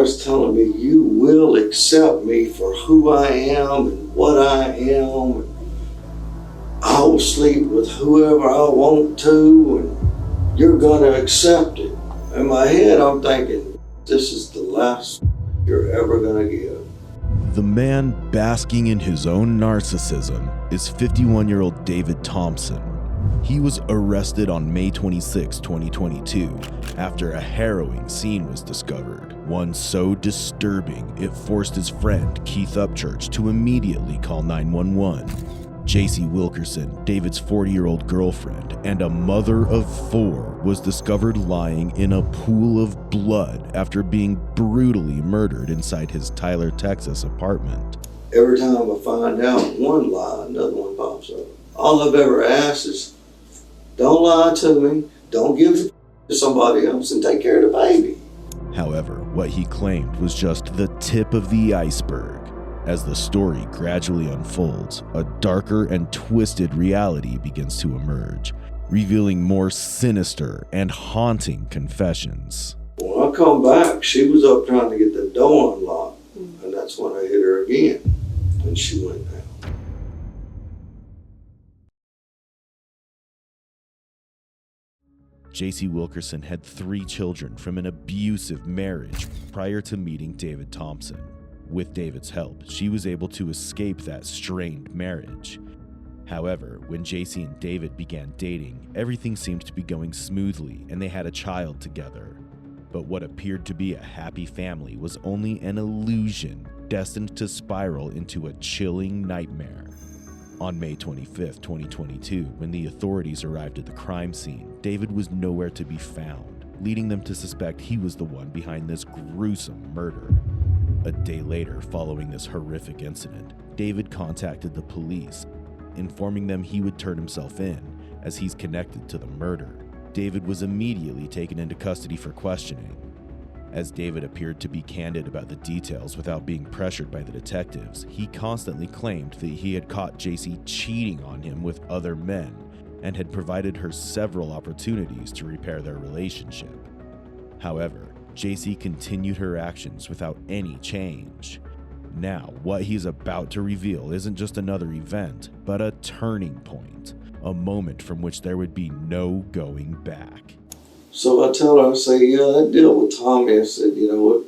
starts telling me, you will accept me for who I am and what I am. And I will sleep with whoever I want to, and you're gonna accept it. In my head, I'm thinking, this is the last you're ever gonna give. The man basking in his own narcissism is 51-year-old David Thompson. He was arrested on May 26, 2022, after a harrowing scene was discovered, one so disturbing it forced his friend Keith Upchurch to immediately call 911. J.C. Wilkerson, David's 40-year-old girlfriend and a mother of 4, was discovered lying in a pool of blood after being brutally murdered inside his Tyler, Texas apartment. Every time I find out one lie, another one pops up. All I've ever asked is, don't lie to me, don't give it to somebody else, and take care of the baby. However, what he claimed was just the tip of the iceberg. As the story gradually unfolds, a darker and twisted reality begins to emerge, revealing more sinister and haunting confessions. When I come back, she was up trying to get the door unlocked, and that's when I hit her again, and she went down. J.C. Wilkerson had 3 children from an abusive marriage prior to meeting David Thompson. With David's help, she was able to escape that strained marriage. However, when J.C. and David began dating, everything seemed to be going smoothly and they had a child together. But what appeared to be a happy family was only an illusion destined to spiral into a chilling nightmare. On May 25, 2022, when the authorities arrived at the crime scene, David was nowhere to be found, leading them to suspect he was the one behind this gruesome murder. A day later, following this horrific incident, David contacted the police, informing them he would turn himself in, as he's connected to the murder. David was immediately taken into custody for questioning. As David appeared to be candid about the details without being pressured by the detectives, he constantly claimed that he had caught J.C. cheating on him with other men and had provided her several opportunities to repair their relationship. However, J.C. continued her actions without any change. Now, what he's about to reveal isn't just another event, but a turning point, a moment from which there would be no going back. So I tell her, I say, yeah, that deal with Tommy, I said, you know what,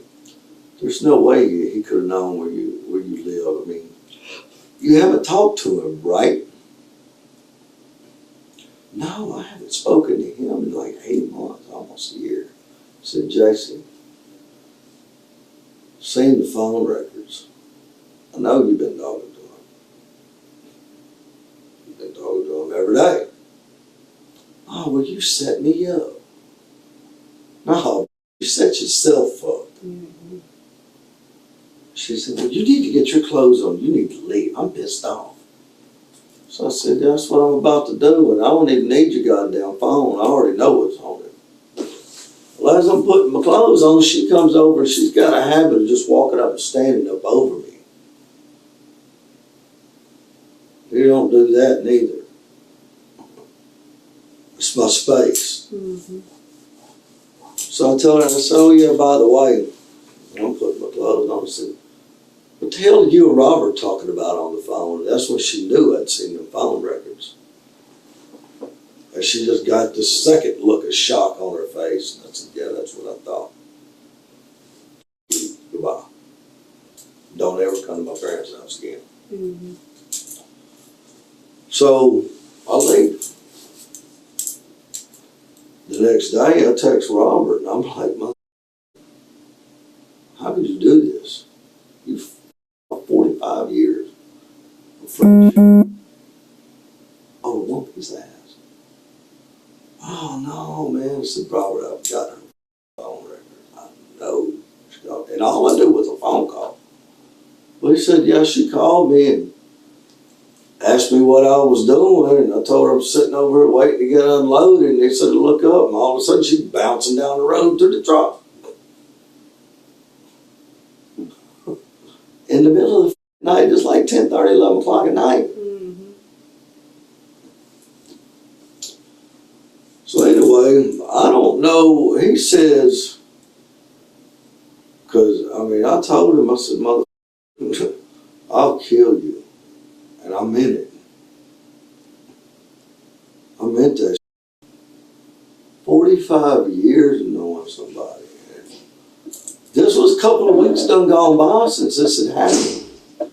there's no way he could have known where you live. I mean, you haven't talked to him, right? No, I haven't spoken to him in like 8 months, almost a year. I said, Jason, seen the phone records. I know you've been talking to him. You've been talking to him every day. Oh, well, you set me up. No, you set yourself up. Mm-hmm. She said, well, you need to get your clothes on. You need to leave. I'm pissed off. So I said, that's what I'm about to do, and I don't even need your goddamn phone. I already know what's on it. Well, as I'm putting my clothes on, she comes over and she's got a habit of just walking up and standing up over me. You don't do that neither. It's my space. Mm-hmm. So I told her, I said, oh yeah, by the way, I'm putting my clothes on. I said, what the hell did you and Robert talking about on the phone? That's when she knew I'd seen the phone records. And she just got this second look of shock on her face. And I said, yeah, that's what I thought. Goodbye. Don't ever come to my parents' house again. Mm-hmm. So I leave. The next day I text Robert and I'm like, how could you do this? You 45 years of friendship. Oh, whoop his ass. Oh no, man. I said, Robert, I've got her phone record. I know. And all I do was a phone call. But he said, yeah, she called me and asked me what I was doing, and I told her I'm sitting over here waiting to get unloaded, and they said, look up, and all of a sudden she's bouncing down the road to the truck. In the middle of the night, it's like 10:30, 11 o'clock at night. Mm-hmm. So anyway, I don't know, he says, because Because, I mean, I told him, I said, mother, I'll kill you. And I meant it. I meant that. 45 years of knowing somebody. This was a couple of weeks done gone by since this had happened.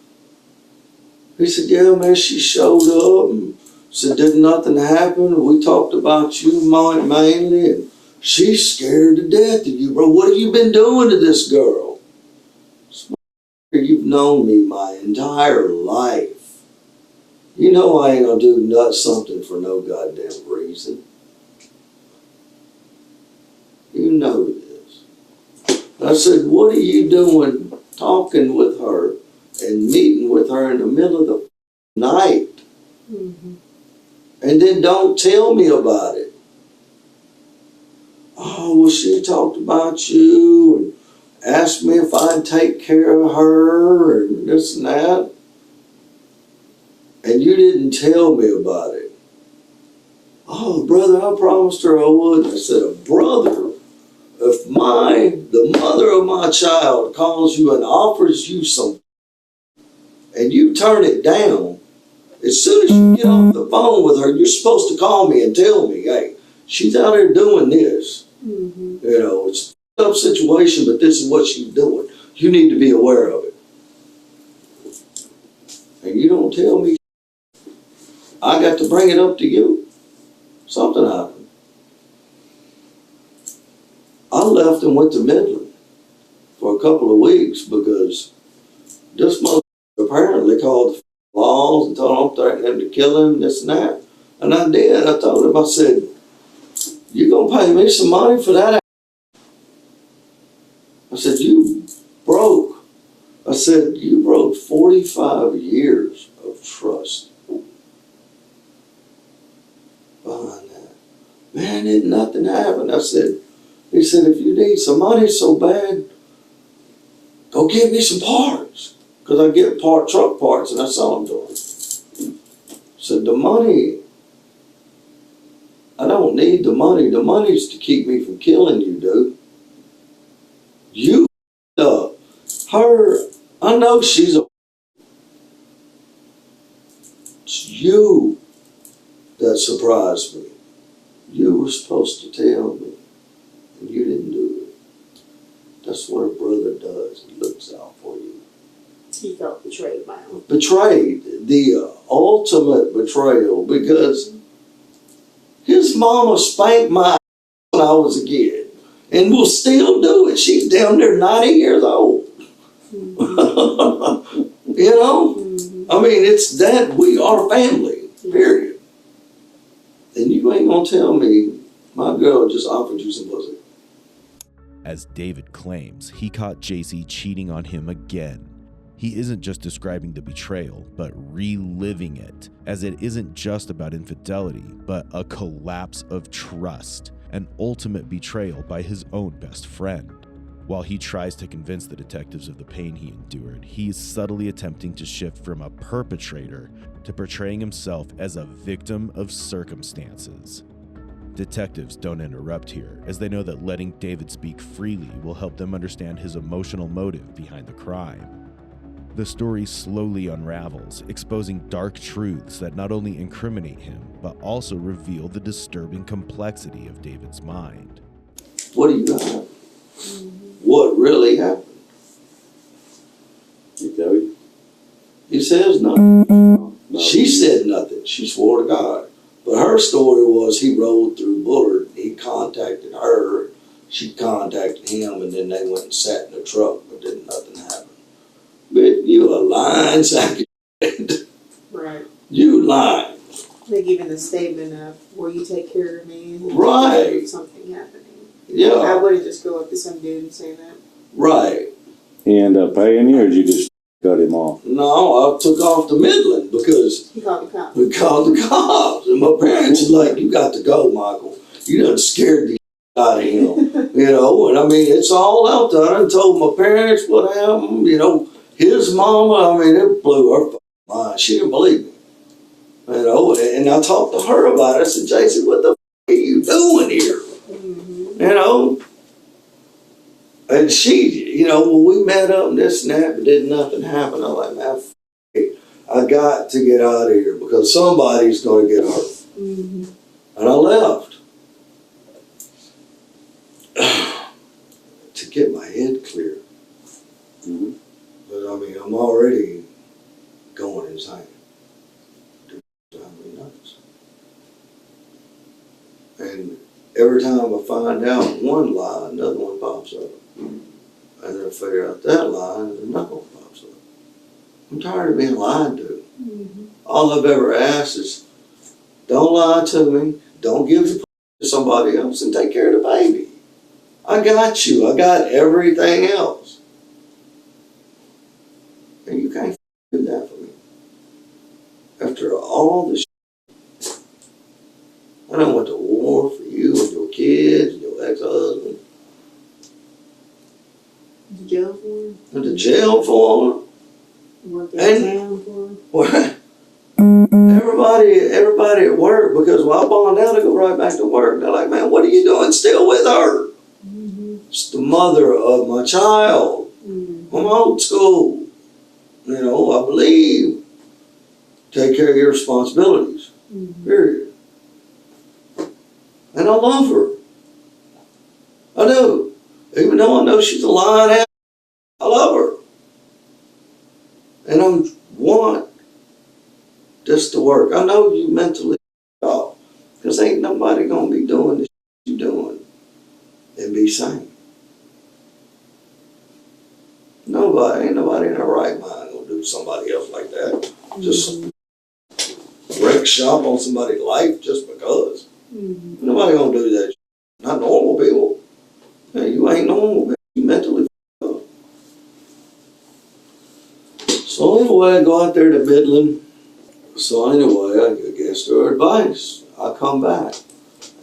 He said, yeah, man, she showed up and said, did nothing happen. We talked about you mainly, and she's scared to death of you, bro. What have you been doing to this girl? You've known me my entire life. You know I ain't gonna do something for no goddamn reason. You know this. I said, what are you doing talking with her and meeting with her in the middle of the night? Mm-hmm. And then don't tell me about it. Oh, well, she talked about you and asked me if I'd take care of her and this and that. And you didn't tell me about it. Oh, brother, I promised her I would. I said, brother, if the mother of my child calls you and offers you something and you turn it down, as soon as you get off the phone with her, you're supposed to call me and tell me, hey, she's out here doing this. Mm-hmm. You know, it's a tough situation, but this is what she's doing. You need to be aware of it. And you don't tell me. I got to bring it up to you. Something happened. I left and went to Midland for a couple of weeks because this mother apparently called the laws and told them I'm threatening him to kill him, this and that. And I did. I told him, I said, you gonna pay me some money for that? I said, you broke. I said, you broke 45 years of trust behind that. Man, didn't nothing happen. I said, he said, if you need some money so bad, go get me some parts. Because I get truck parts and I sell them to him. I said, the money, I don't need the money. The money's to keep me from killing you, dude. You her, I know she's it's you that surprised me. You were supposed to tell me, and you didn't do it. That's what a brother does. He looks out for you. He felt betrayed by him. Betrayed. The ultimate betrayal, because his mama spanked my ass when I was a kid, and will still do it. She's down there 90 years old. Mm-hmm. You know? Mm-hmm. I mean, it's that we are family, period. And you ain't gonna tell me my girl just offered you some pussy. As David claims, he caught JC cheating on him again. He isn't just describing the betrayal, but reliving it, as it isn't just about infidelity, but a collapse of trust, an ultimate betrayal by his own best friend. While he tries to convince the detectives of the pain he endured, he is subtly attempting to shift from a perpetrator to portraying himself as a victim of circumstances. Detectives don't interrupt here, as they know that letting David speak freely will help them understand his emotional motive behind the crime. The story slowly unravels, exposing dark truths that not only incriminate him, but also reveal the disturbing complexity of David's mind. What do you got? What really happened? He tell you? He says nothing. No. She said nothing. She swore to God. But her story was he rolled through Bullard. He contacted her. She contacted him, and then they went and sat in the truck, but then nothing happened. But you a lying sack of shit. Right. You lying. They giving the statement of, will you take care of me? Right. Something happening. Yeah. I wouldn't just go up to some dude and say that. Right. He ended up paying you, or did you just cut him off? No, I took off to Midland because he called the cops. We called the cops. And my parents were like, you got to go, Michael. You done scared the out of him. You know, and I mean, it's all out there. I done told my parents what happened. You know, his mama, I mean, it blew her mind. She didn't believe me. You know, and I talked to her about it. I said, Jason, what the f*** are you doing here? Mm-hmm. You know? And she, when we met up and this and that, but did nothing happen. I'm like, man, I got to get out of here because somebody's going to get hurt. Mm-hmm. And I left to get my head clear. Mm-hmm. But I mean, I'm already going insane. Drive me nuts. And every time I find out one lie, another one pops up. And then I figure out that lie, and another one pops up. I'm tired of being lied to. Mm-hmm. All I've ever asked is, don't lie to me, don't give the to somebody else, and take care of the baby. I got you. I got everything else. And you can't do that for me. After all this I done went to war for you and your kids and your ex-husband. The jail for him? Went to jail for him. Worked And- downtown for him? What? Everybody at work, because when I bond out, I go right back to work. They're like, man, what are you doing still with her? Mm-hmm. It's the mother of my child. Mm-hmm. I'm old school. I believe take care of your responsibilities. Mm-hmm. Period. And I love her. I do. Even though I know she's a lying ass, I love her. And I want this to work. I know you mentally off, because ain't nobody gonna be doing this you doing and be sane. Ain't nobody in their right mind gonna do somebody else like that. Just wreck shop on somebody's life just because. Mm-hmm. Nobody gonna do that. Not normal people. Hey, you ain't normal, man. You mentally up. So anyway, I go out there to Midland. So anyway, I guess their advice. I come back.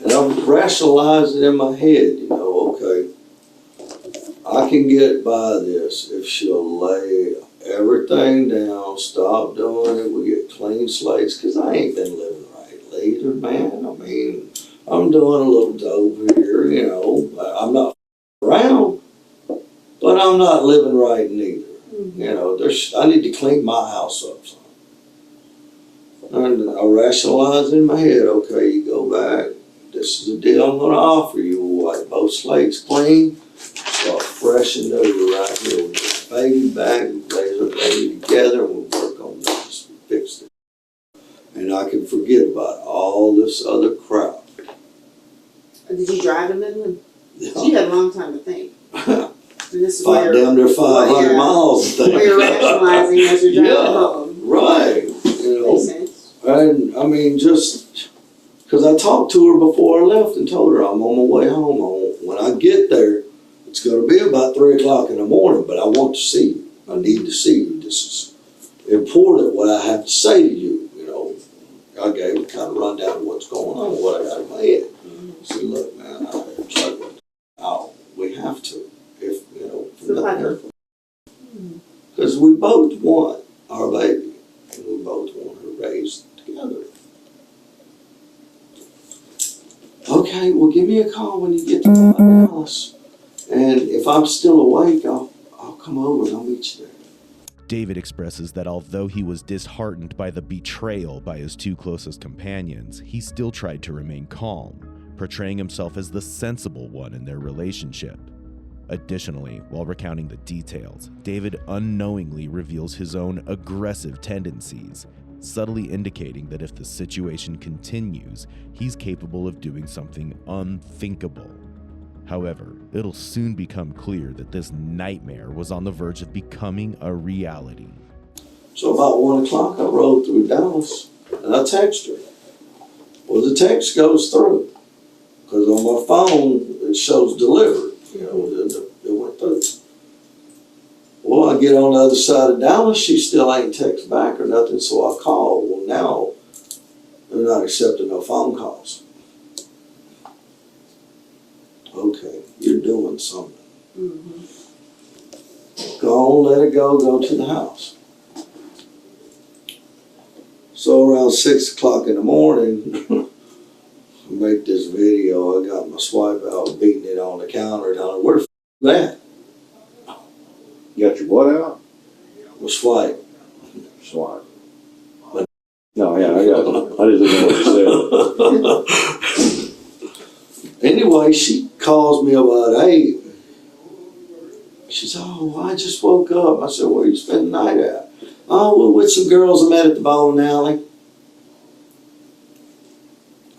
And I'm rationalizing in my head, okay, I can get by this if she'll lay everything down, stop doing it, we get clean slates, because I ain't been living right either, man. I mean, I'm doing a little dope here, I'm not around, but I'm not living right neither. Mm-hmm. I need to clean my house up. So. And I rationalize in my head, okay, you go back, this is the deal I'm going to offer you. We'll wipe both slates clean, start fresh and new right here. We'll get the baby back, we'll raise our baby together, and we'll work on this, fix it. And I can forget about all this other crap. Did you drive to Midland? Yeah. So you had a long time to think. And this is where Damn near 500 miles. where you're rationalizing as you're driving Yeah, home. right. Makes sense. And I mean, just because I talked to her before I left and told her I'm on my way home. When I get there, it's going to be about 3 o'clock in the morning, but I want to see you. I need to see you. This is important what I have to say to you. I gave her kind of rundown of what's going on, what I got in my head. Mm-hmm. See, look, man, it's like, we have to, if, for So nothing like- else. Because we both want our baby, and we both want her raised together. Okay, well, give me a call when you get to Dallas, and if I'm still awake, I'll come over and I'll meet you there. David expresses that although he was disheartened by the betrayal by his two closest companions, he still tried to remain calm, portraying himself as the sensible one in their relationship. Additionally, while recounting the details, David unknowingly reveals his own aggressive tendencies, subtly indicating that if the situation continues, he's capable of doing something unthinkable. However, it'll soon become clear that this nightmare was on the verge of becoming a reality. So about 1 o'clock, I rode through Dallas, and I texted her. Well, the text goes through, because on my phone, it shows delivered. It went through. Well, I get on the other side of Dallas, she still ain't text back or nothing, so I call. Well, now, they're not accepting no phone calls. Okay, you're doing something. Mm-hmm. Go on, let it go to the house. So around 6 o'clock in the morning, I make this video. I got my swipe out, beating it on the counter. Down, where the f*** that? Got your what out? Was white. Swine. No, yeah, I got it. I just didn't know what you said. Anyway, she calls me about 8. She said, "Oh, I just woke up." I said, "Where you spend the night at?" "Oh, well, with some girls I met at the bowling alley."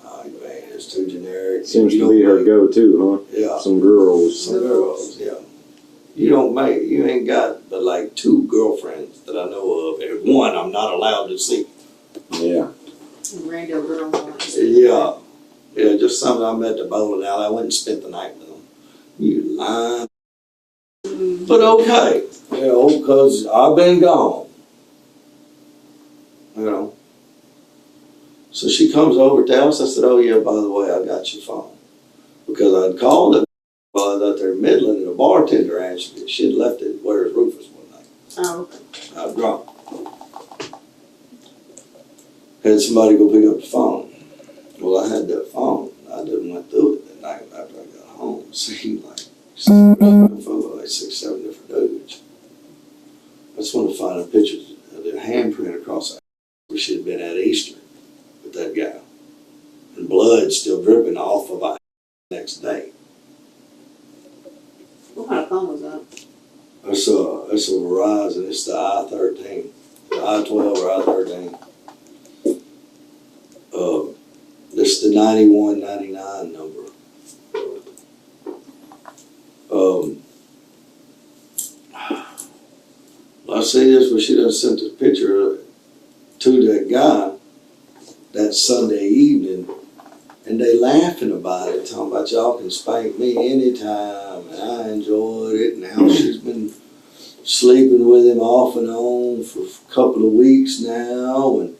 Oh, man, it's too generic. Seems to be her go-to, huh? Yeah. Some girls. Some girls, yeah. You ain't got but like 2 girlfriends that I know of, and 1 I'm not allowed to see. Yeah. Rando girls. Yeah. Yeah, just something I met at the bowling alley. I went and spent the night with them. You lying. But okay, because I've been gone. So she comes over at the house. I said, "Oh, yeah, by the way, I got your phone." Because I'd called it while I was out there in Midland, and a bartender answered it. She had left it where Rufus one night. Oh, okay. I was drunk. Had somebody go pick up the phone. Well, I had that phone. I didn't went through it that night after I got home. It seemed like like 6, 7 different dudes. I just want to find a picture of the handprint across where she had been at Easter with that guy. And blood still dripping off of her next day. What kind of phone was that? That's a Verizon. It's the I-13. The I-12 or I-13. This is the 9199 number. I see this when she done sent the picture to that guy that Sunday evening, and they laughing about it, talking about y'all can spank me anytime, and I enjoyed it, and how she's been sleeping with him off and on for a couple of weeks now, and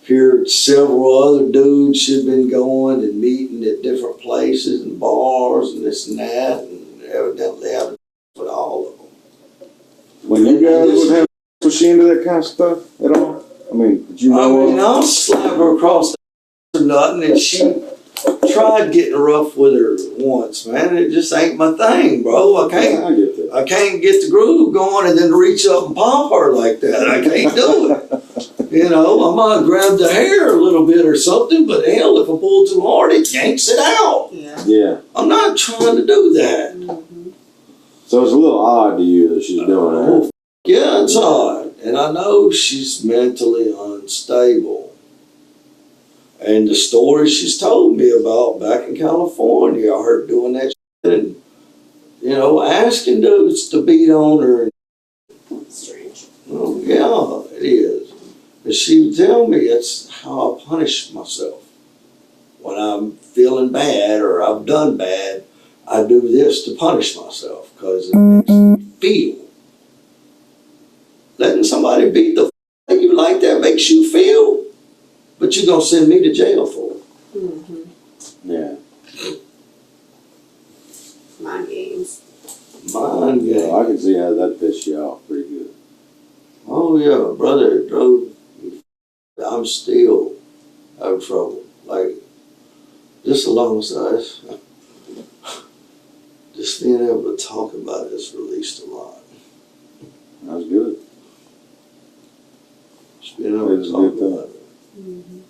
here several other dudes she'd been going and meeting at different places and bars and this and that, and evidently having with all of them. When you guys would have, was she into that kind of stuff at all? I mean, did you know? I'll slap her across the nothing, and she tried getting rough with her once, man. It just ain't my thing, bro. I can't get the groove going and then reach up and pump her like that. I can't do it. I might grab the hair a little bit or something, but hell, if I pull too hard, it yanks it out. Yeah. I'm not trying to do that. Mm-hmm. So it's a little odd to you that she's doing that. Yeah, it's odd. And I know she's mentally unstable. And the stories she's told me about back in California, I heard doing that shit and, asking dudes to beat on her. Strange. Oh, yeah, it is. And she would tell me that's how I punish myself. When I'm feeling bad or I've done bad, I do this to punish myself because it makes me feel. Letting somebody beat the out of you like that makes you feel, but you're going to send me to jail for it. Mm-hmm. Yeah. Mind games. Mind game. Well, I can see how that pissed you off pretty good. Oh, yeah, brother, drove. I'm still having trouble. Like, just alongside, just being able to talk about it has released a lot. That was good. Just being able to talk about it. Mm-hmm.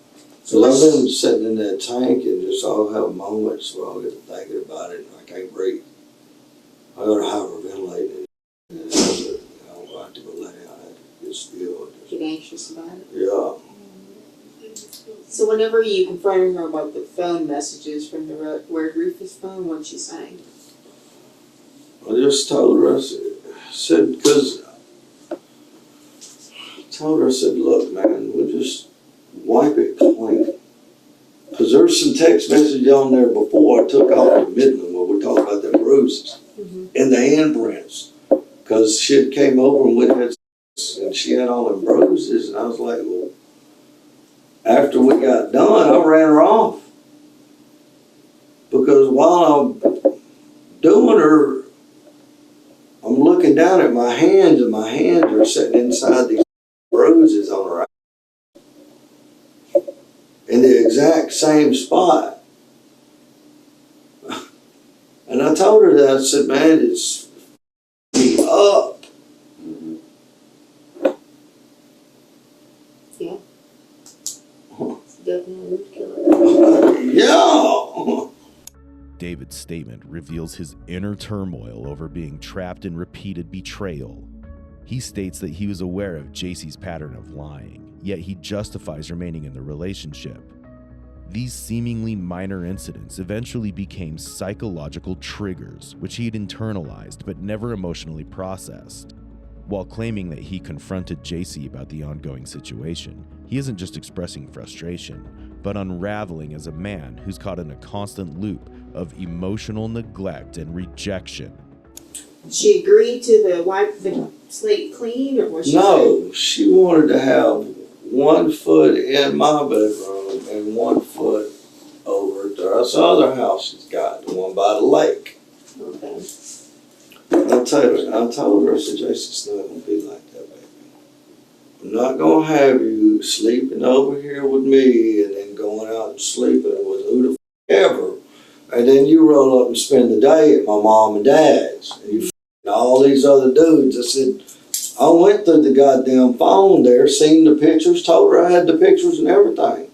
So I've been sitting in that tank and just I'll have moments where I'll get thinking about it and I can't breathe. I got to hyperventilate and I have to go lay down. I have to get still. Get anxious about it. Yeah. So whenever you confronted her about the phone messages from the Word Rufus phone, what'd she say? I just told her, I said, because I told her, I said, look, man, we'll just wipe it clean. Because there's some text message on there before I took off to Midland where we talked about them bruises and the handprints. Because she had came over and we had sex and she had all them bruises and I was like, well, after we got done, I ran her off. Because while I'm doing her, I'm looking down at my hands and my hands are sitting inside these bruises on her eye. In the exact same spot. And I told her that, I said, man, it's me up. definitely would kill her. Yeah. David's statement reveals his inner turmoil over being trapped in repeated betrayal. He states that he was aware of JC's pattern of lying, yet he justifies remaining in the relationship. These seemingly minor incidents eventually became psychological triggers, which he had internalized but never emotionally processed. While claiming that he confronted JC about the ongoing situation, he isn't just expressing frustration, but unraveling as a man who's caught in a constant loop of emotional neglect and rejection. She agreed to wipe the slate clean, or was she? No, she wanted to have 1 foot in my bedroom and 1 foot over at the other house she's got, the one by the lake. Okay. I told her, I said, Jason, it's not going to be like that, baby. I'm not going to have you sleeping over here with me and then going out and sleeping with who the ever. And then you roll up and spend the day at my mom and dad's. And you all these other dudes. I said, I went through the goddamn phone there, seen the pictures, told her I had the pictures and everything.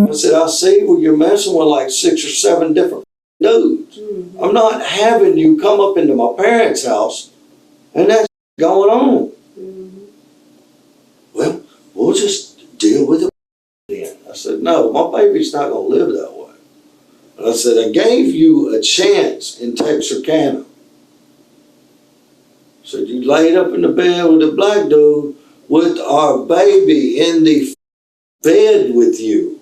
I said, I see where you're messing with like 6 or 7 different dudes. Mm-hmm. I'm not having you come up into my parents' house and that's going on. Mm-hmm. Well, we'll just deal with it then. I said, no, my baby's not going to live that way. And I said, I gave you a chance in Texarkana. I said, you laid up in the bed with the black dude with our baby in the bed with you.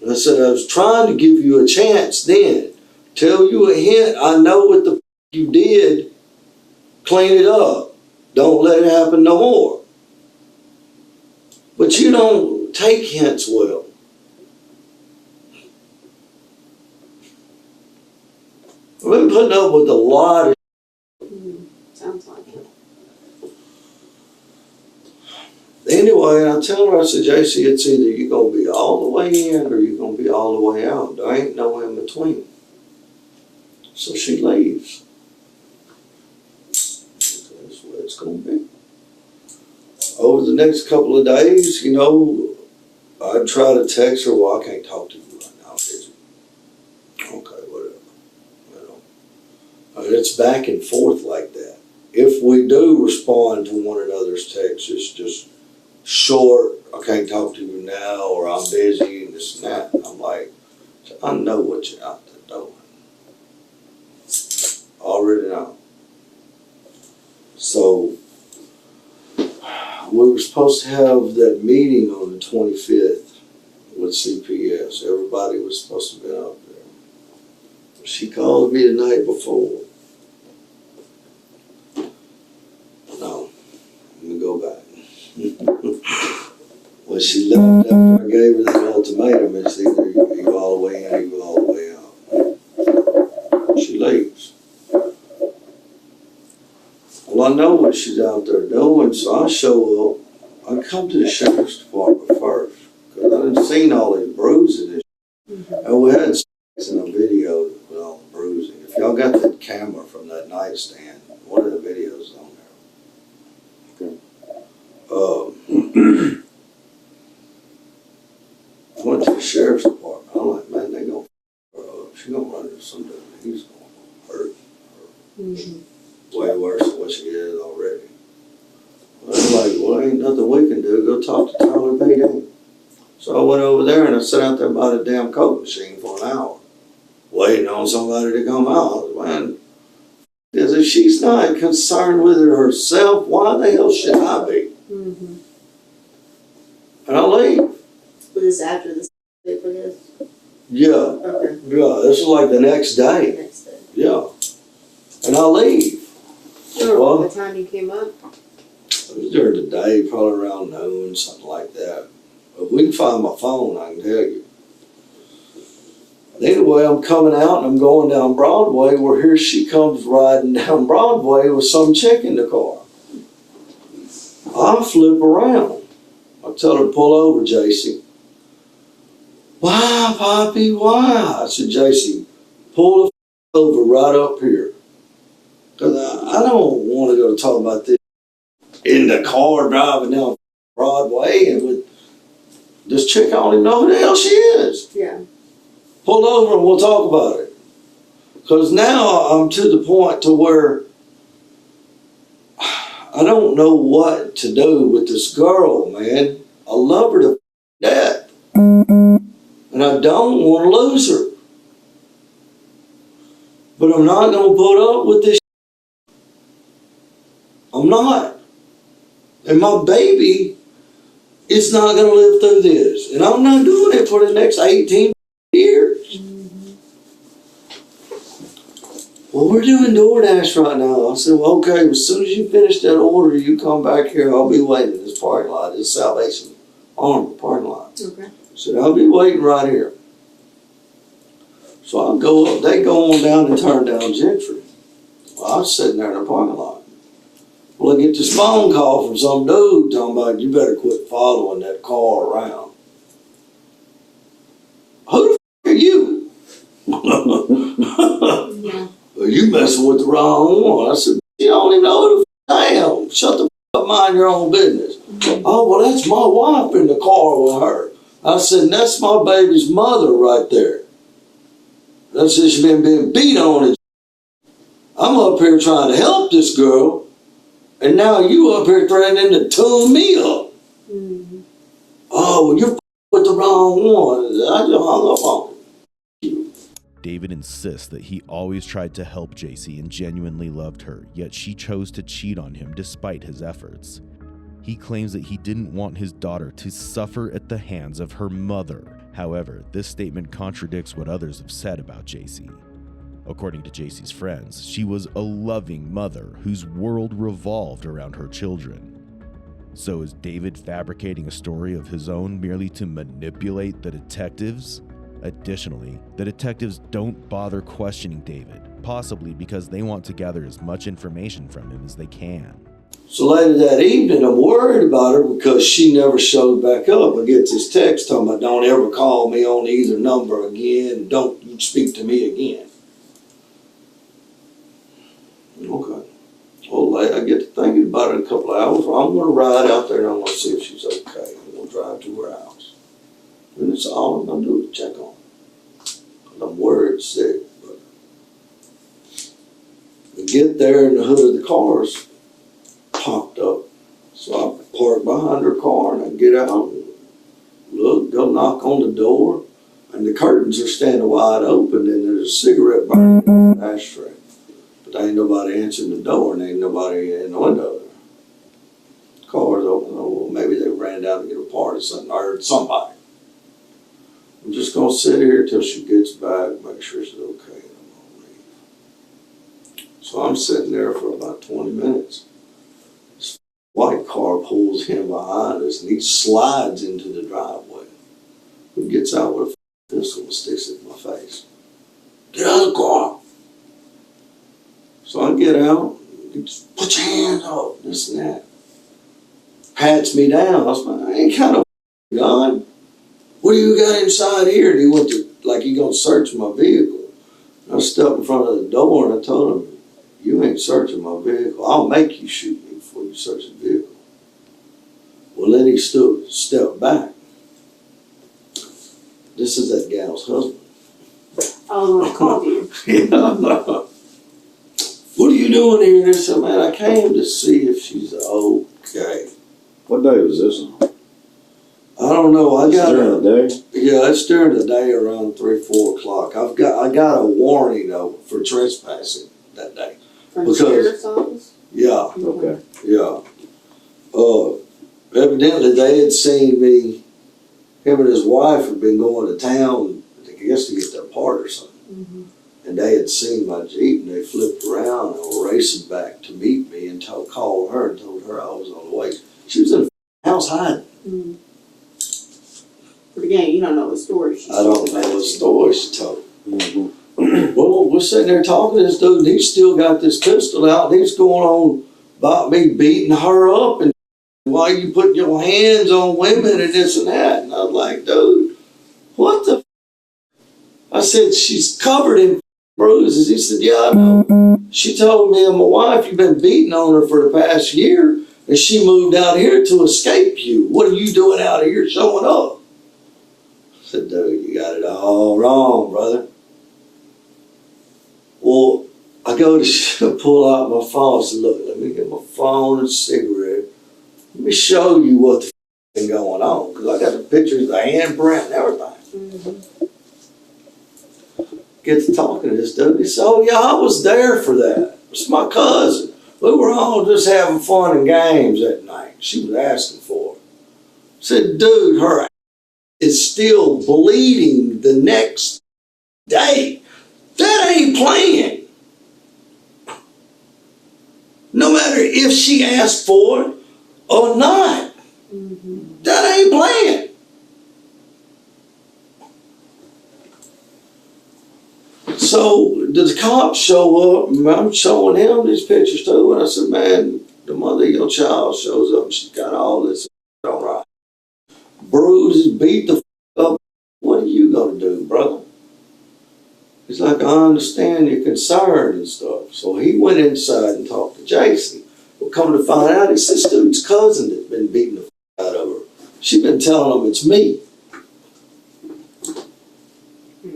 And I said, I was trying to give you a chance then. Tell you a hint, I know what the you did. Clean it up. Don't let it happen no more. But you don't take hints well. I've been putting up with a lot of Sounds like it. Anyway, I tell her, I said, JC, it's either you're going to be all the way in or you're going to be all the way out. There ain't no in between. So she leaves. That's what it's going to be. Over the next couple of days, you know, I'd try to text her, well, I can't talk to you right now, I'm busy. Okay, whatever. You know. And it's back and forth like that. If we do respond to one another's texts, it's just short, I can't talk to you now, or I'm busy, and this and that. And I'm like, I know what you're out there doing. Already know. So, we were supposed to have that meeting on the 25th with CPS. Everybody was supposed to be out there. She called me the night before. No, let me go back. When she left after I gave her the ultimatum, it's either you go all the way in or you go all the way out. She leaves. Well, I know what she's out there doing, so I show up. I come to the sheriff's department first, because I done seen all these bruises. And we had in a video with all the bruising. If y'all got that camera from that nightstand, one of the videos on there. Okay. I went to the sheriff's department. I'm like, man, they gonna she gonna run into some dude. He's gonna hurt her. Mm-hmm. Way worse than what she is already. I was like, well, ain't nothing we can do. Go talk to Tyler PD. So I went over there and I sat out there by the damn coke machine for an hour, waiting on somebody to come out. Man, because if she's not concerned with it herself, why the hell should I be? Mm-hmm. And I leave. Was this after the day for this? Yeah. Okay. Yeah, this is like the next day. Next day. Yeah. And I leave. Well, What time you came up? it was during the day, probably around noon, something like that. If we can find my phone, I can tell you. Anyway, I'm coming out and I'm going down Broadway, where here she comes riding down Broadway with some chick in the car. I flip around. I tell her to pull over, JC. Why, Poppy, why? I said, JC, pull the over right up here. Because I don't want to go talk about this in the car driving down Broadway and with this chick, I don't even know who the hell she is. Yeah. Pull over and we'll talk about it. Because now I'm to the point to where I don't know what to do with this girl, man. I love her to death. And I don't want to lose her. But I'm not going to put up with this. I'm not. And my baby is not going to live through this. And I'm not doing it for the next 18 years. Well, we're doing DoorDash right now. I said, well, okay, as soon as you finish that order, you come back here. I'll be waiting in this parking lot, this Salvation Army parking lot. Okay. I said, I'll be waiting right here. So I go up, they go on down and turn down Gentry. Well, I was sitting there in the parking lot. Well, I get this phone call from some dude talking about, you better quit following that car around. Who the f*** are you? Yeah. Well, you messing with the wrong one. I said, you don't even know who the f*** I am. Shut the f*** up, mind your own business. Oh, well, that's my wife in the car with her. I said, that's my baby's mother right there. That's just she's been being beat on. And I'm up here trying to help this girl, and now you up here threatening to tune me up. Mm-hmm. Oh, well, you're with the wrong one. I just hung up on him. David insists that he always tried to help JC and genuinely loved her, yet she chose to cheat on him despite his efforts. He claims that he didn't want his daughter to suffer at the hands of her mother. However, this statement contradicts what others have said about JC. According to JC's friends, she was a loving mother whose world revolved around her children. So is David fabricating a story of his own merely to manipulate the detectives? Additionally, the detectives don't bother questioning David, possibly because they want to gather as much information from him as they can. So later that evening, I'm worried about her because she never showed back up. I get this text talking about, don't ever call me on either number again. Don't you speak to me again. Okay. Well, I get to thinking about it in a couple of hours. I'm going to ride out there and I'm going to see if she's okay. I'm going to drive to her house. And that's all I'm going to do is check on her. I'm worried sick. But we get there and the hood of the car's popped up. So I park behind her car and I get out and look, go knock on the door. And the curtains are standing wide open and there's a cigarette burning in the ashtray. But there ain't nobody answering the door and there ain't nobody in the window there. The car's open. Oh, well, maybe they ran down to get a part or something. I heard somebody. I'm just going to sit here till she gets back, make sure she's okay, and I'm going to leave. So I'm sitting there for about 20 minutes. This white car pulls in behind us and he slides into the driveway. He gets out with a pistol and sticks it in my face. Get out of the car. So I get out, he just, put your hands up, this and that. Pats me down. I was like, I ain't kind of gun. What do you got inside here? And he went to, like he gonna search my vehicle. I stepped in front of the door and I told him, you ain't searching my vehicle. I'll make you shoot me before you search the vehicle. Well, then he stepped back. This is that gal's husband. I was going to call you. Yeah. What are you doing here? And I said, man, I came to see if she's okay. What day was this on? I don't know. I got during the day? Yeah, it's during the day around 3, 4 o'clock. I got a warning though for trespassing that day. From the sheriff's office? Yeah, Okay. yeah. Evidently they had seen me. Him and his wife had been going to town, I guess to get their part or something. Mm-hmm. And they had seen my Jeep and they flipped around and were racing back to meet me and called her and told her I was on the way. She was in the house hiding. Mm-hmm. But again, you don't know the story. I don't know the story she told. Mm-hmm. Well, we're sitting there talking to this dude and he's still got this pistol out and he's going on about me beating her up and why you putting your hands on women and this and that. And I was like, dude, what the I said, she's covered in bruises. He said, yeah, I know. She told me and my wife, you've been beating on her for the past year And she moved out here to escape you. What are you doing out here showing up? I said, dude, you got it all wrong, brother. Well, I go to pull out my phone. I said, look, let me get my phone and cigarette. Let me show you what's been going on. Because I got the pictures, the handprint and everything. Get to talking to this dude. He said, oh, yeah, I was there for that. It's my cousin. We were all just having fun and games that night. She was asking for it. I said, dude, her is still bleeding the next day. That ain't playing. No matter if she asked for it or not. That ain't playing. So the cops show up, and I'm showing him these pictures too, and I said, man, the mother of your child shows up, and she's got all this all right. Bruises, beat the up. What are you gonna do, brother? He's like, I understand your concern and stuff. So he went inside and talked to Jason. Well, come to find out, it's this dude's cousin that's been beating the out of her. She's been telling him it's me.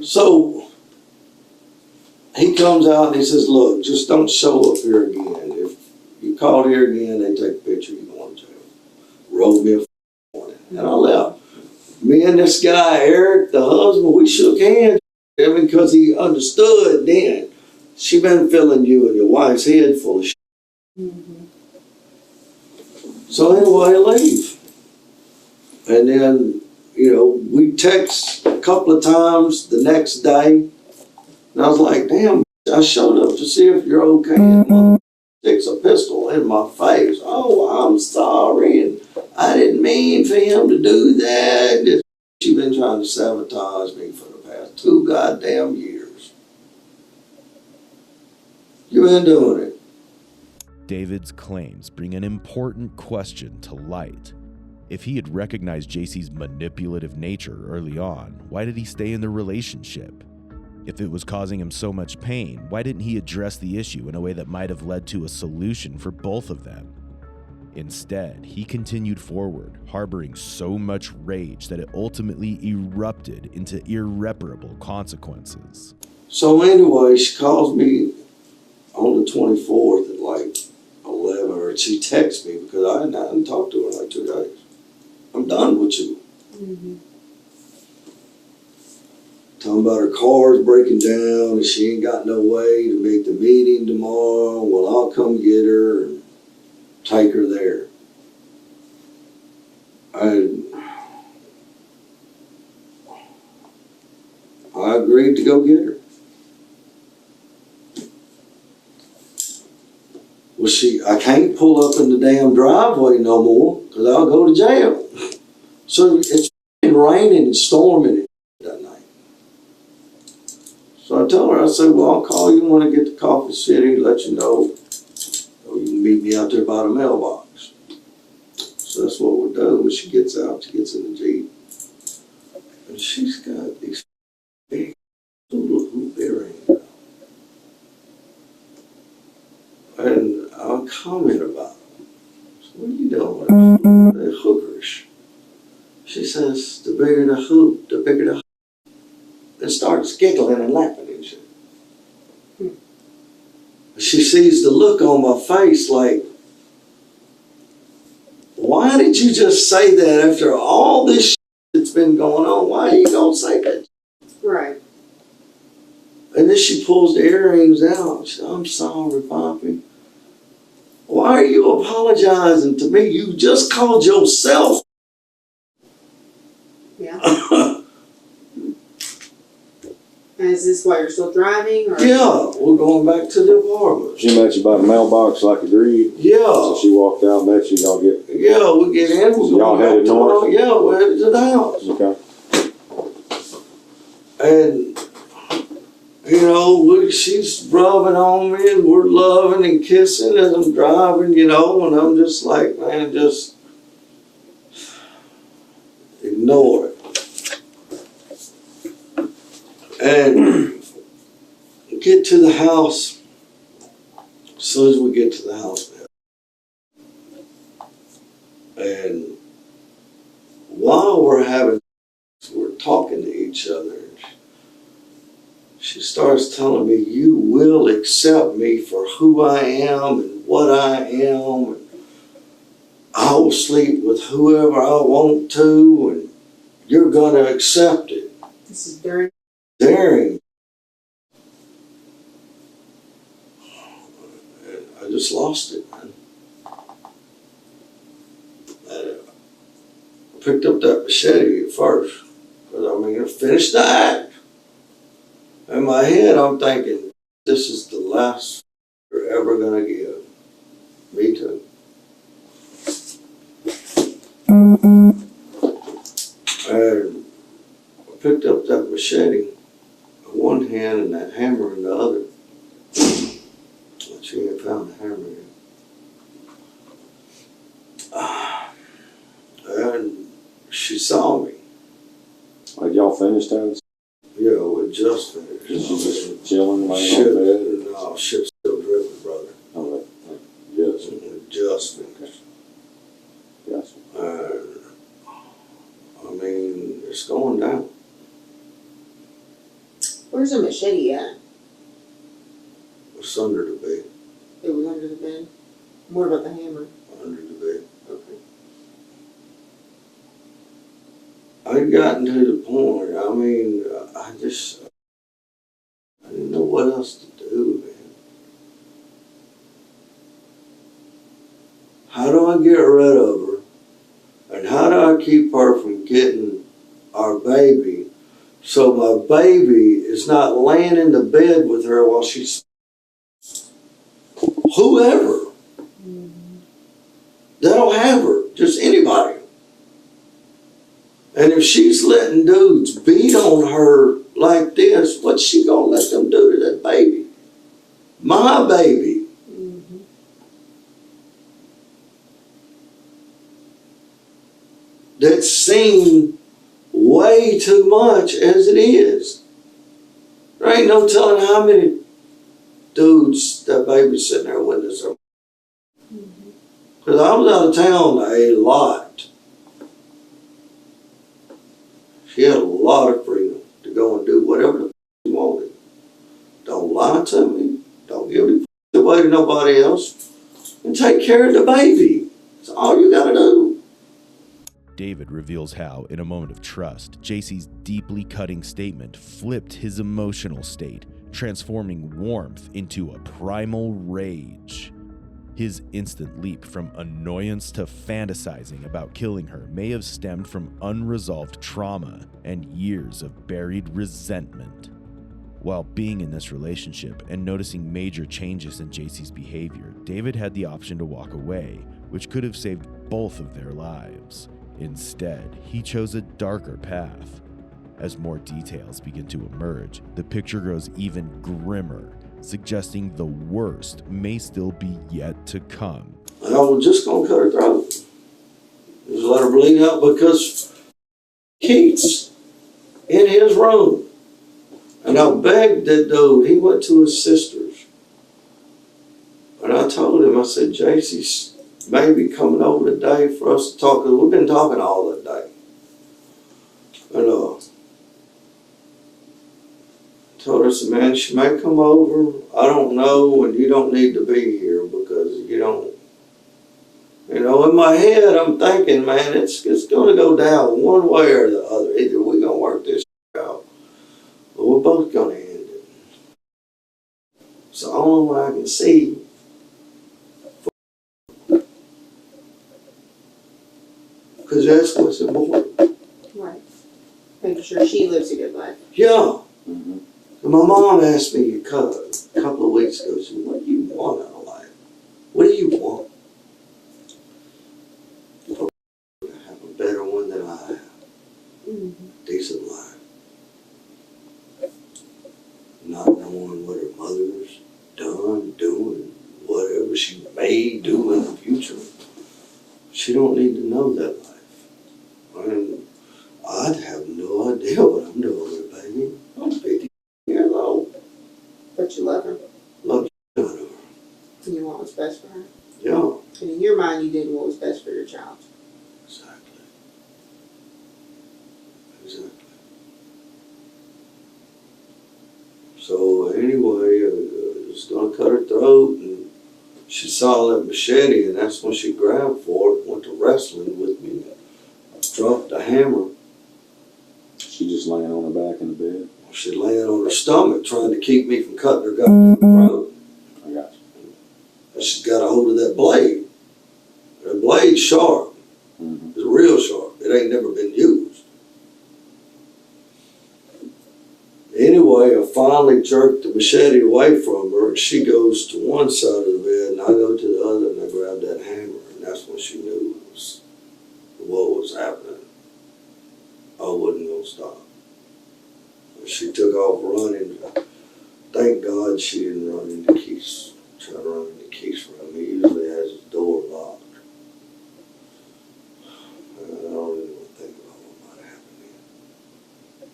So he comes out and he says, look, just don't show up here again. If you called here again, they take a picture, you go to jail. Wrote me a warning. And I left. Me and this guy, Eric, the husband, we shook hands because he understood then. She been filling you and your wife's head full of shit. So anyway, I leave. And then, we text a couple of times the next day. And I was like, damn, I showed up to see if you're okay. And mother sticks a pistol in my face. Oh, I'm sorry. And I didn't mean for him to do that. She's been trying to sabotage me for the past 2 goddamn years. You've been doing it. David's claims bring an important question to light. If he had recognized JC's manipulative nature early on, why did he stay in the relationship? If it was causing him so much pain, why didn't he address the issue in a way that might have led to a solution for both of them? Instead, he continued forward, harboring so much rage that it ultimately erupted into irreparable consequences. So anyway, she calls me on the 24th at like 11, or she texts me because I hadn't talked to her in like 2 days. I'm done with you. Talking about her car's breaking down and she ain't got no way to make the meeting tomorrow. Well, I'll come get her and take her there. I agreed to go get her. Well, I can't pull up in the damn driveway no more because I'll go to jail. So it's raining and storming that night. So I tell her, I said, well, I'll call you when I get to Coffee City, let you know. Or you can meet me out there by the mailbox. So that's what we'll do. When she gets out, she gets in the Jeep. And she's got these big little hoop earrings. And I'll comment about them. So what are you doing? They're hookerish. She says, the bigger the hoop, the bigger the hoop. And starts giggling and laughing and shit. She sees the look on my face like, why did you just say that after all this shit that's been going on? Why are you going to say that? Right. And then she pulls the earrings out. She said, I'm sorry, Poppy. Why are you apologizing to me? You just called yourself. Yeah. And is this why you're still driving? Or? Yeah, we're going back to the apartment. She met you by the mailbox like agreed. Yeah. So she walked out, met you, y'all get. Yeah, we get in. So y'all headed north? Yeah, we're headed to the house. Okay. And, she's rubbing on me and we're loving and kissing as I'm driving, and I'm just like, man, just ignore it. And get to the house. As soon as we get to the house, man, we're talking to each other. She starts telling me, you will accept me for who I am and what I am. And I will sleep with whoever I want to, and you're going to accept it. This is during. Daring. And I just lost it, man. I picked up that machete at first. Because, I mean, I finished the act. In my head, I'm thinking, this is the last you're ever going to give. Me too. And I picked up that machete in one hand and that hammer in the other. She ain't found the hammer yet. And she saw me. Like y'all finished that? Yeah, we just finished. Is she just chilling, laying Shit, on bed? no, shit's still dripping, brother. Oh, yes. Just finished. Yes. I mean, it's going down. Where's the machete at? It's under the bed. It was under the bed. What about the hammer? Under the bed. Okay. I'd gotten to the point, I mean, I didn't know what else to do, man. How do I get rid of her? And how do I keep her from getting our baby so my baby is not laying in the bed with her while she's whoever? That'll have her, just anybody. And if she's letting dudes beat on her like this, what's she gonna let them do to that baby? My baby. Mm-hmm. That's seen way too much as it is. There ain't no telling how many dudes that baby's sitting there with us. Because I was out of town a lot. She had a lot of freedom to go and do whatever she wanted. Don't lie to me. Don't give it away to nobody else. And take care of the baby. That's all you gotta do. David reveals how, in a moment of trust, JC's deeply cutting statement flipped his emotional state, transforming warmth into a primal rage. His instant leap from annoyance to fantasizing about killing her may have stemmed from unresolved trauma and years of buried resentment. While being in this relationship and noticing major changes in JC's behavior, David had the option to walk away, which could have saved both of their lives. Instead, he chose a darker path. As more details begin to emerge, the picture grows even grimmer, suggesting the worst may still be yet to come. And I was just gonna cut her throat. Just let her bleed out because Keith's in his room. And I begged that dude, he went to his sister's. And I told him, I said, JC's maybe coming over today for us to talk, because we've been talking all that day. And told her, I said, man, she may come over. I don't know, and you don't need to be here because you don't. You know, in my head, I'm thinking, man, it's going to go down one way or the other. Either we're going to work this out, or we're both going to end it. It's the only way I can see. Because that's what's important. Right. Making sure she lives a good life. Yeah. Mm-hmm. And my mom asked me a couple of weeks ago, she said, what do you want out of life? What do you want? I have a better one than I have. Mm-hmm. Decent life. Not knowing what her mother's done, doing, whatever she may do in the future. She don't need to know that life. And I'd have no idea what I'm doing with her, baby. I'm 50 years old. But you love her. Love you out of her. And you want what's best for her. Yeah. And in your mind, you did what was best for your child. Exactly. So anyway, I was gonna cut her throat, and she saw that machete, and that's when she grabbed for it, went to wrestling with me, dropped the hammer. She just laying on her back in the bed. She laying on her stomach trying to keep me from cutting her goddamn throat. I got you. And she's got a hold of that blade. The blade's sharp. Mm-hmm. It's real sharp. It ain't never been used. Anyway, I finally jerked the machete away from her, and she goes to one side of the bed, and I go to the other, and I grab that hammer, and that's when she knew what was happening. I wasn't gonna stop. She took off running. Thank God she didn't run into Keith's, try to run into Keith's room. He usually has his door locked. I don't even want to think about what might have happened then.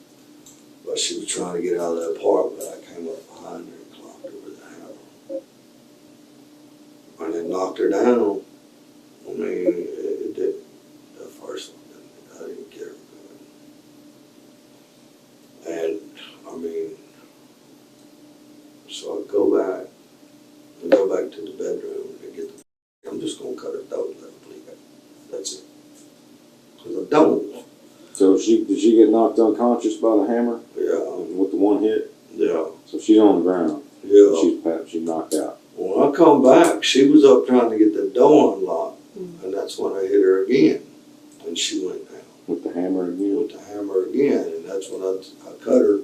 But she was trying to get out of that apartment. I came up behind her and clocked her with a hammer. And it knocked her down. I mean, it did. The first one, I didn't get her good. And, I mean, so I go back to the bedroom and get I'm just going to cut her throat and let her bleed out. That's it. Because I don't. So did she get knocked unconscious by the hammer? Yeah. With the one hit? Yeah. So she's on the ground. Yeah. She's knocked out. When I come back, she was up trying to get the door unlocked. And that's when I hit her again. And she went down. With the hammer again? With the hammer again. And that's when I cut her.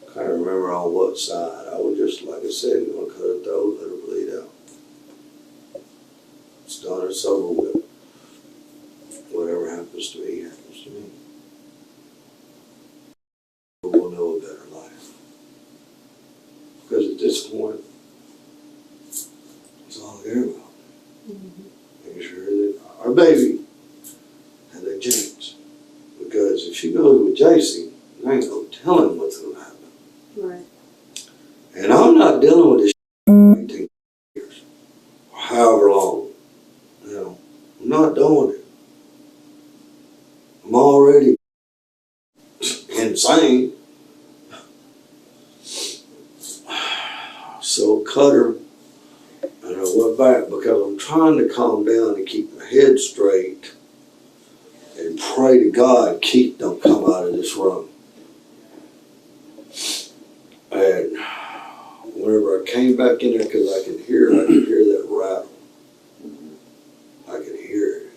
I can't remember on what side. I was just, like I said, going to cut her throat, let her bleed out. It's done, it's over with. Whatever happens to me, happens to me. But we'll know a better life. Because at this point, it's all I care about. Making sure that our baby had that chance. Because if she goes with JC, there ain't no telling what's going to happen. Right. And I'm not dealing with this for 18 years. Or however long. You know, I'm not doing it. I'm already insane. So cut her, and I went back because I'm trying to calm down and keep my head straight and pray to God Keith don't come out of this room. And whenever I came back in there, because I could hear that rattle. I could hear it.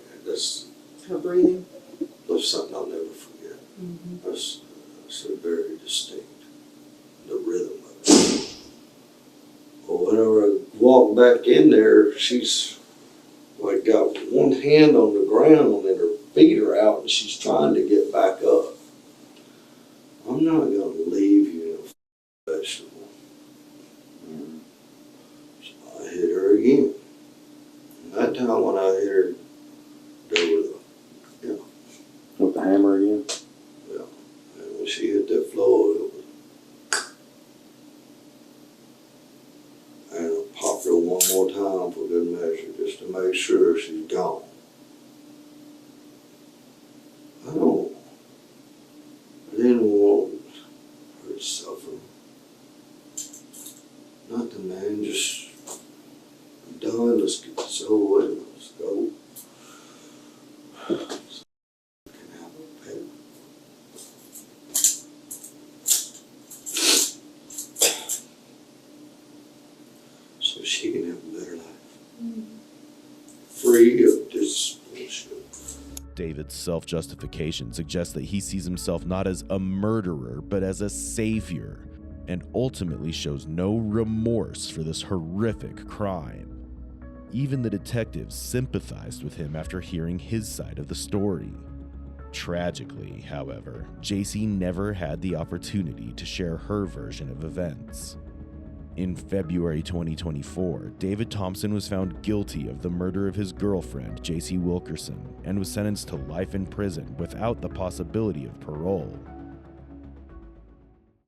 Her breathing. That's something I'll never forget. That's very distinct. The rhythm of it. Well, whenever I walked back in there, she's like got one hand on the ground and her feet are out and she's trying to get back up. I'm not going to leave you in a vegetable. So I hit her again. And that time when I hit her, there was With the hammer again? yeah. And when she hit that floor, it was. And I popped her one more time for good measure, just to make sure she's gone. I didn't want her to suffer. Nothing, man. Just I'm done. Let's get this over with. Let's go. So she can have a better life. Free of this bullshit. David's self-justification suggests that he sees himself not as a murderer, but as a savior, and ultimately shows no remorse for this horrific crime. Even the detectives sympathized with him after hearing his side of the story. Tragically, however, JC never had the opportunity to share her version of events. In February 2024, David Thompson was found guilty of the murder of his girlfriend, JC Wilkerson, and was sentenced to life in prison without the possibility of parole.